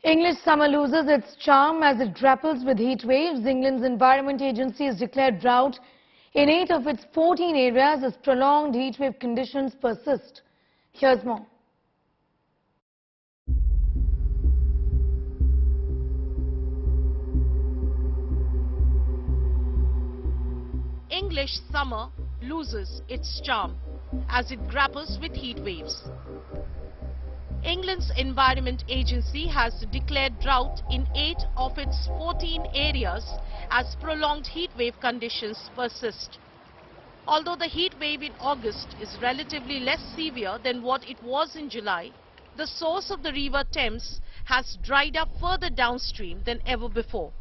English summer loses its charm as it grapples with heat waves. England's Environment Agency has declared drought in 8 of its 14 areas as prolonged heat wave conditions persist. Here's more. English summer loses its charm as it grapples with heat waves. England's Environment Agency has declared drought in 8 of its 14 areas as prolonged heat wave conditions persist. Although the heat wave in August is relatively less severe than what it was in July, the source of the River Thames has dried up further downstream than ever before.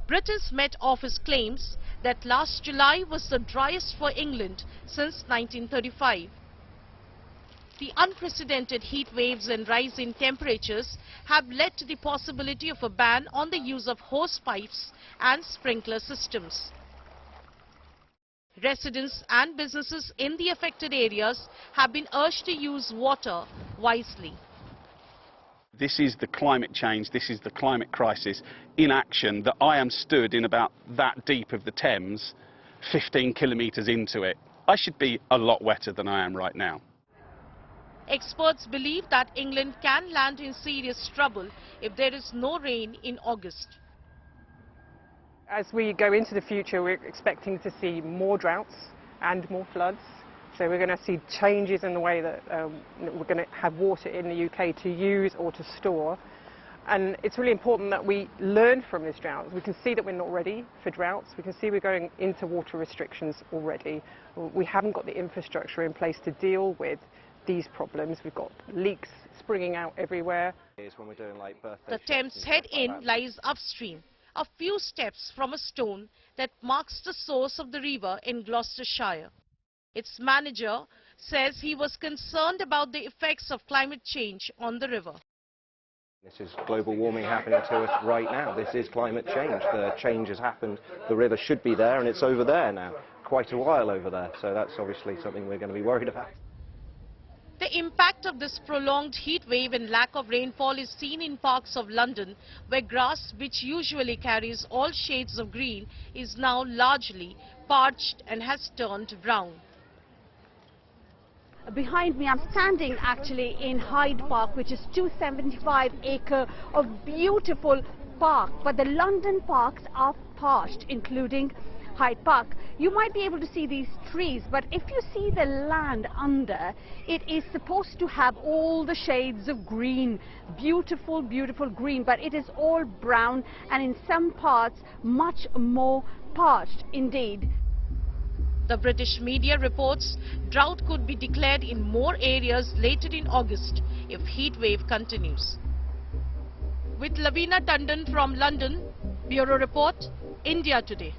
Britain's Met Office claims that last July was the driest for England since 1935. The unprecedented heat waves and rise in temperatures have led to the possibility of a ban on the use of hose pipes and sprinkler systems. Residents and businesses in the affected areas have been urged to use water wisely. This is the climate change, this is the climate crisis in action that I am stood in about that deep of the Thames, 15 kilometres into it. I should be a lot wetter than I am right now. Experts believe that England can land in serious trouble if there is no rain in August. As we go into the future, we're expecting to see more droughts and more floods. So we're going to see changes in the way that we're going to have water in the UK to use or to store. And it's really important that we learn from this drought. We can see that we're not ready for droughts. We can see we're going into water restrictions already. We haven't got the infrastructure in place to deal with these problems. We've got leaks springing out everywhere. The Thames head-in lies upstream, a few steps from a stone that marks the source of the river in Gloucestershire. Its manager says he was concerned about the effects of climate change on the river. This is global warming happening to us right now. This is climate change. The change has happened. The river should be there and it's over there now, quite a while over there. So that's obviously something we're going to be worried about. The impact of this prolonged heat wave and lack of rainfall is seen in parts of London, where grass, which usually carries all shades of green, is now largely parched and has turned brown. Behind me, I'm standing actually in Hyde Park, which is 275-acre of beautiful park. But the London parks are parched, including Hyde Park. You might be able to see these trees, but if you see the land under, it is supposed to have all the shades of green, beautiful, beautiful green, but it is all brown and in some parts much more parched indeed. The British media reports drought could be declared in more areas later in August if heat wave continues. With Lavina Tandon from London, Bureau Report, India Today.